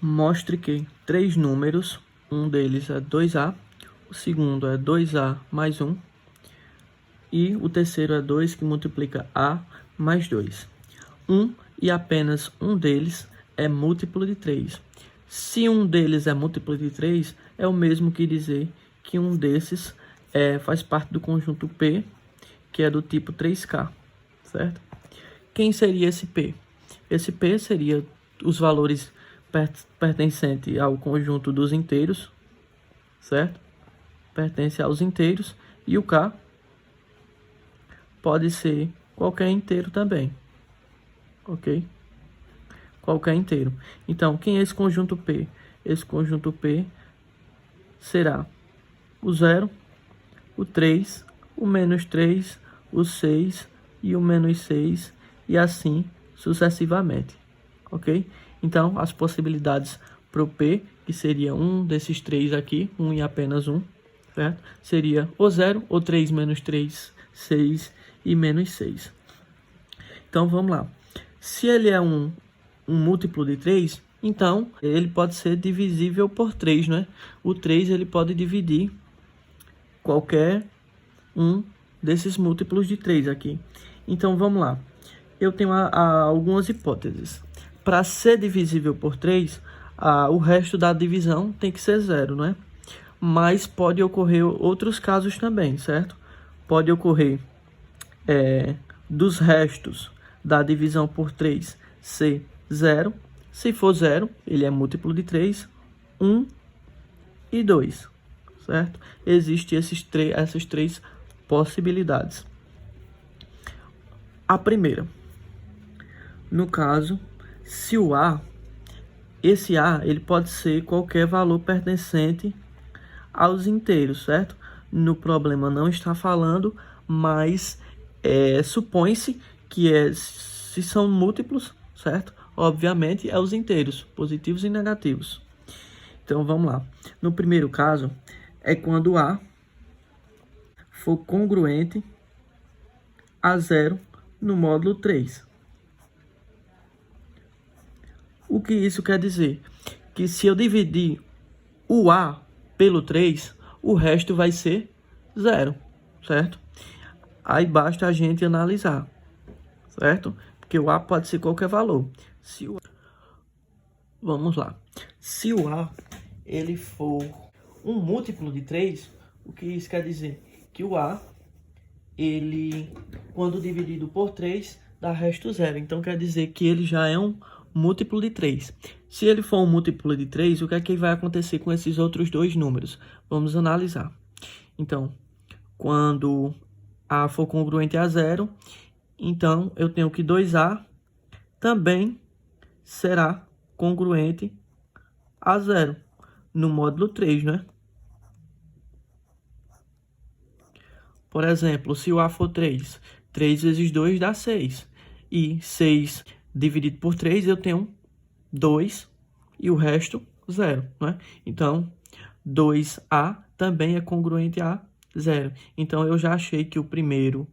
Mostre que três números, um deles é 2A, o segundo é 2A mais 1, e o terceiro é 2 que multiplica A mais 2. Um e apenas um deles é múltiplo de 3. Se um deles é múltiplo de 3, é o mesmo que dizer que um desses faz parte do conjunto P, que é do tipo 3K, certo? Quem seria esse P? Esse P seria os valores pertencentes ao conjunto dos inteiros, certo? Pertence aos inteiros. E o K pode ser qualquer inteiro também, ok? Qualquer inteiro. Então, quem é esse conjunto P? Esse conjunto P será o 0, o 3, o menos 3, o 6 e o menos 6, e assim sucessivamente, ok? Então, as possibilidades para o P, que seria um desses três aqui, um e apenas um, certo? Seria o 0, o 3 menos 3, 6 e menos 6. Então, vamos lá. Se ele é um múltiplo de 3, então ele pode ser divisível por 3, né? O 3 ele pode dividir qualquer um desses múltiplos de 3 aqui. Então, vamos lá. Eu tenho algumas hipóteses. Para ser divisível por 3, o resto da divisão tem que ser 0, né? Mas pode ocorrer outros casos também, certo? Pode ocorrer dos restos da divisão por 3 ser 0. Se for 0, ele é múltiplo de 3, 1 e 2, certo? Existem essas três possibilidades. A primeira, no caso, se o A, esse A, ele pode ser qualquer valor pertencente aos inteiros, certo? No problema não está falando, mas supõe-se que se são múltiplos, certo? Obviamente, é os inteiros, positivos e negativos. Então, vamos lá. No primeiro caso, é quando A for congruente a 0 no módulo 3. O que isso quer dizer? Que se eu dividir o A pelo 3, o resto vai ser 0, certo? Aí basta a gente analisar, certo? Porque o A pode ser qualquer valor. Vamos lá. Se o A ele for um múltiplo de 3, o que isso quer dizer? Que o A, ele, quando dividido por 3, dá resto 0. Então, quer dizer que ele já é um múltiplo de 3. Se ele for um múltiplo de 3, o que é que vai acontecer com esses outros dois números? Vamos analisar. Então, quando A for congruente a 0, então eu tenho que 2A também será congruente a 0 no módulo 3, né? Por exemplo, se o A for 3, 3 vezes 2 dá 6. E 6 dividido por 3, eu tenho 2 e o resto 0, né? Então, 2A também é congruente a 0. Então, eu já achei que o primeiro,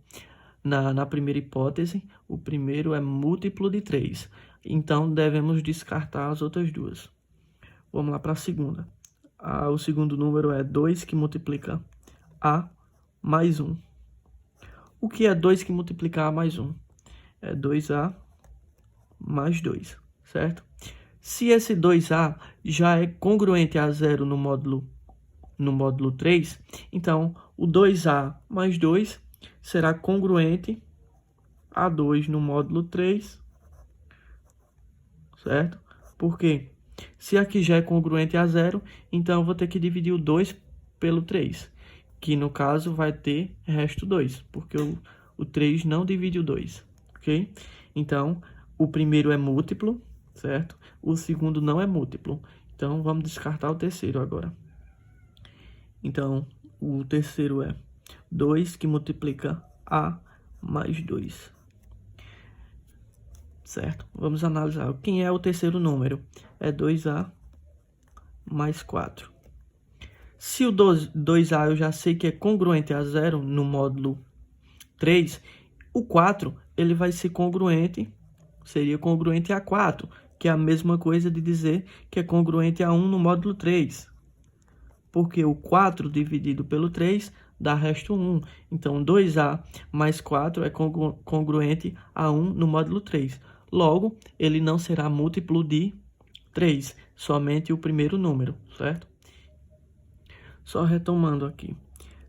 na primeira hipótese, o primeiro é múltiplo de 3. Então, devemos descartar as outras duas. Vamos lá para a segunda. O segundo número é 2 que multiplica A mais 1. O que é 2 que multiplica A mais 1? É 2A mais 2, certo? Se esse 2A já é congruente a 0 no módulo 3, então o 2A mais 2 será congruente a 2 no módulo 3, certo? Por quê? Se aqui já é congruente a 0, então eu vou ter que dividir o 2 pelo 3, que no caso vai ter resto 2, porque o 3 não divide o 2, ok? Então, o primeiro é múltiplo, certo? O segundo não é múltiplo. Então, vamos descartar o terceiro agora. Então, o terceiro é 2 que multiplica A mais 2. Certo? Vamos analisar. Quem é o terceiro número? É 2A mais 4. Se o 2A eu já sei que é congruente a 0 no módulo 3, o 4 ele vai ser congruente, seria congruente a 4, que é a mesma coisa de dizer que é congruente a 1 no módulo 3. Porque o 4 dividido pelo 3 dá resto 1. Então, 2A mais 4 é congruente a 1 no módulo 3. Logo, ele não será múltiplo de 3, somente o primeiro número, certo? Só retomando aqui.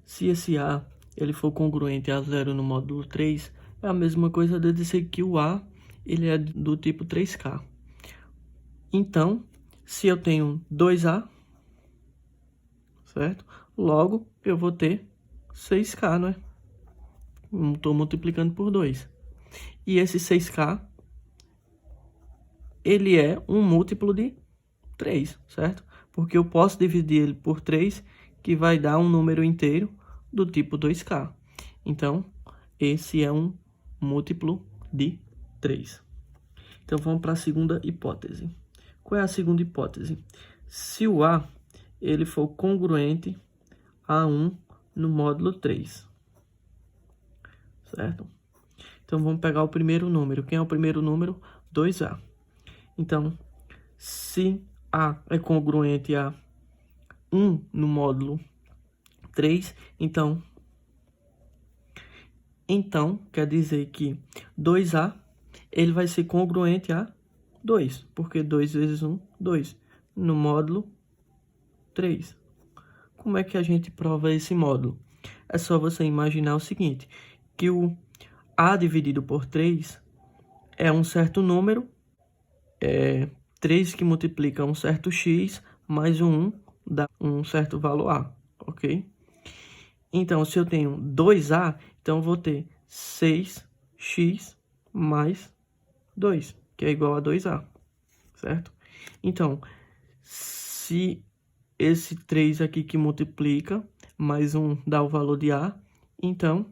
Se esse A ele for congruente a 0 no módulo 3, é a mesma coisa de dizer que o A ele é do tipo 3K. Então, se eu tenho 2A, certo? Logo, eu vou ter 6K, não é? Estou multiplicando por 2. E esse 6K, ele é um múltiplo de 3, certo? Porque eu posso dividir ele por 3, que vai dar um número inteiro do tipo 2K. Então, esse é um múltiplo de 3. Então, vamos para a segunda hipótese. Qual é a segunda hipótese? Se o A ele for congruente a 1 no módulo 3, certo? Então, vamos pegar o primeiro número. Quem é o primeiro número? 2A. Então, se A é congruente a 1 no módulo 3, então quer dizer que 2A ele vai ser congruente a 2, porque 2 vezes 1, 2, no módulo 3. Como é que a gente prova esse módulo? É só você imaginar o seguinte, que o A dividido por 3 é um certo número, 3 que multiplica um certo x, mais um 1 dá um certo valor A, ok? Então, se eu tenho 2A, então eu vou ter 6x mais 2, que é igual a 2A, certo? Então, se esse 3 aqui que multiplica, mais 1 dá o valor de A, então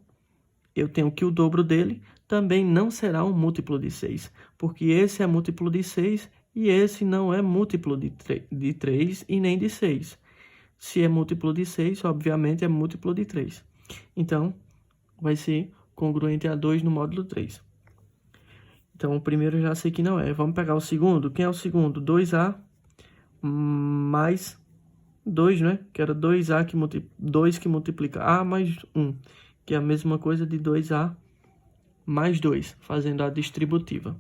eu tenho que o dobro dele também não será um múltiplo de 6, porque esse é múltiplo de 6 e esse não é múltiplo de 3 e nem de 6. Se é múltiplo de 6, obviamente é múltiplo de 3. Então, vai ser congruente a 2 no módulo 3. Então, o primeiro eu já sei que não é. Vamos pegar o segundo. Quem é o segundo? 2A mais 2, né? Que era 2A que 2 que multiplica A mais 1, que é a mesma coisa de 2A mais 2, fazendo a distributiva.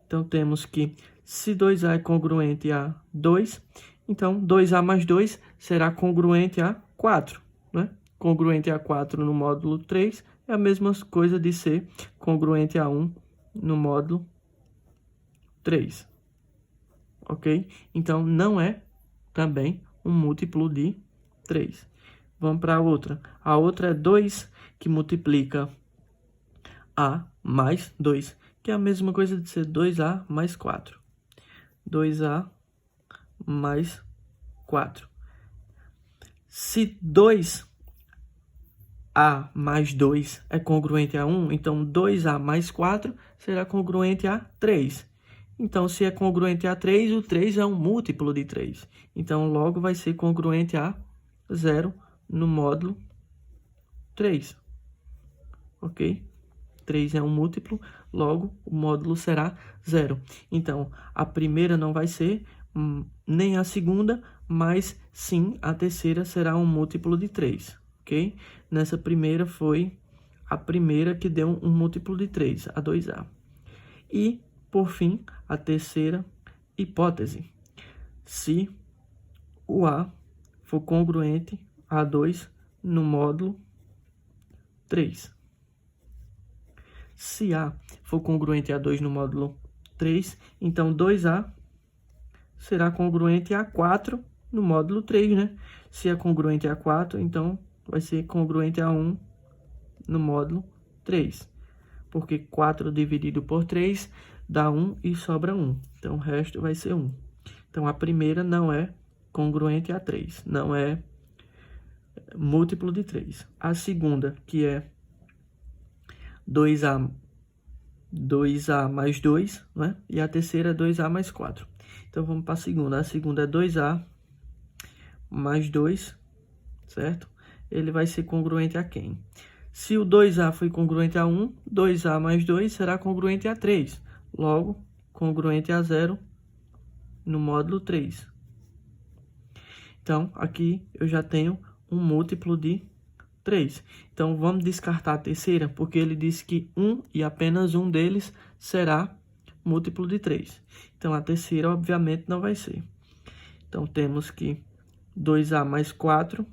Então, temos que se 2A é congruente a 2, então 2A mais 2 será congruente a 4, né? Congruente a 4 no módulo 3 é a mesma coisa de ser congruente a 1 no módulo 3, ok? Então, não é também um múltiplo de 3. Vamos para a outra. A outra é 2 que multiplica A mais 2, que é a mesma coisa de ser 2A mais 4. 2A mais 4. Se 2A mais 2 é congruente a 1, então 2A mais 4 será congruente a 3. Então, se é congruente a 3, o 3 é um múltiplo de 3. Então, logo vai ser congruente a 0 no módulo 3. Ok? 3 é um múltiplo, logo o módulo será 0. Então, a primeira não vai ser, nem a segunda, mas sim a terceira será um múltiplo de 3, ok? Nessa primeira foi a primeira que deu um múltiplo de 3, a 2A. E, por fim, a terceira hipótese. Se o A for congruente a 2 no módulo 3. Se A for congruente a 2 no módulo 3, então 2A será congruente a 4 no módulo 3, né? Se é congruente a 4, então vai ser congruente a 1 no módulo 3. Porque 4 dividido por 3 dá 1 e sobra 1. Então, o resto vai ser 1. Então, a primeira não é congruente a 3, não é múltiplo de 3. A segunda, que é 2A mais 2, né? E a terceira é 2A mais 4. Então, vamos para a segunda. A segunda é 2A mais 2, certo? Ele vai ser congruente a quem? Se o 2A foi congruente a 1, 2A mais 2 será congruente a 3. Logo, congruente a 0 no módulo 3. Então, aqui eu já tenho um múltiplo de 3. Então, vamos descartar a terceira, porque ele disse que um e apenas um deles será múltiplo de 3. Então, a terceira, obviamente, não vai ser. Então, temos que 2A mais 4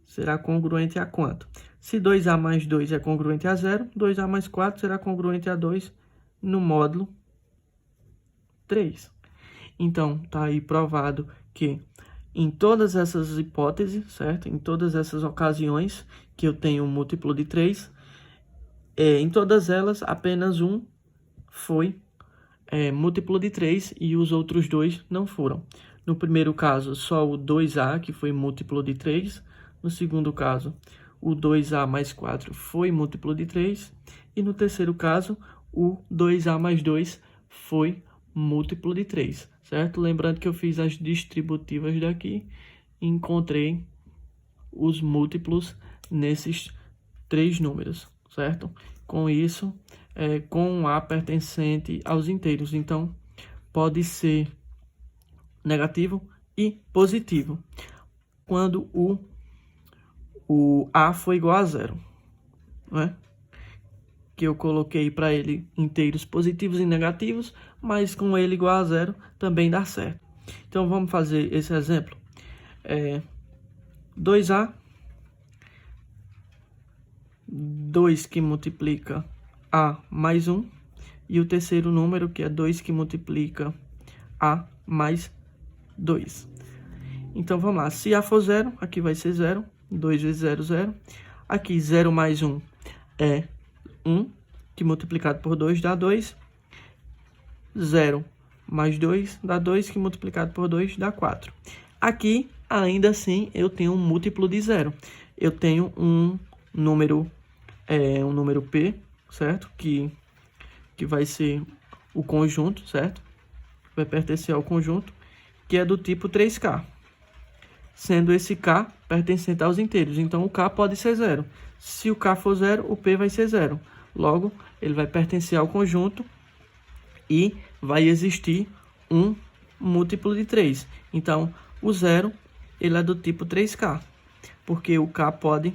será congruente a quanto? Se 2A mais 2 é congruente a 0, 2A mais 4 será congruente a 2 no módulo 3. Então, está aí provado que em todas essas hipóteses, certo? Em todas essas ocasiões que eu tenho um múltiplo de 3, em todas elas, apenas um foi múltiplo de 3 e os outros dois não foram. No primeiro caso, só o 2A, que foi múltiplo de 3. No segundo caso, o 2A mais 4 foi múltiplo de 3. E no terceiro caso, o 2A mais 2 foi múltiplo de 3, certo? Lembrando que eu fiz as distributivas daqui e encontrei os múltiplos nesses 3 números, certo? Com isso, com A pertencente aos inteiros. Então, pode ser negativo e positivo quando o A for igual a 0, né? Que eu coloquei para ele inteiros positivos e negativos, mas com ele igual a 0 também dá certo. Então, vamos fazer esse exemplo. 2A, 2 que multiplica A mais 1, e o terceiro número, que é 2 que multiplica A mais 2. Então, vamos lá. Se A for 0, aqui vai ser 0. 2 vezes 0, 0. Aqui, 0 mais 1 é 1, que multiplicado por 2 dá 2. 0 mais 2 dá 2, que multiplicado por 2 dá 4. Aqui, ainda assim, eu tenho um múltiplo de 0. Eu tenho um número P, certo? Que vai ser o conjunto, certo? Vai pertencer ao conjunto, que é do tipo 3K. Sendo esse K pertencente aos inteiros. Então, o K pode ser 0. Se o K for 0, o P vai ser 0. Logo, ele vai pertencer ao conjunto e vai existir um múltiplo de 3. Então, o 0, ele é do tipo 3K. Porque o K pode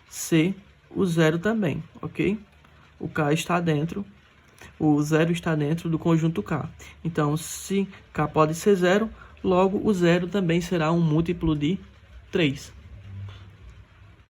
ser o 0 também, ok? O K está dentro, o 0 está dentro do conjunto K. Então, se K pode ser 0, logo o 0 também será um múltiplo de 3.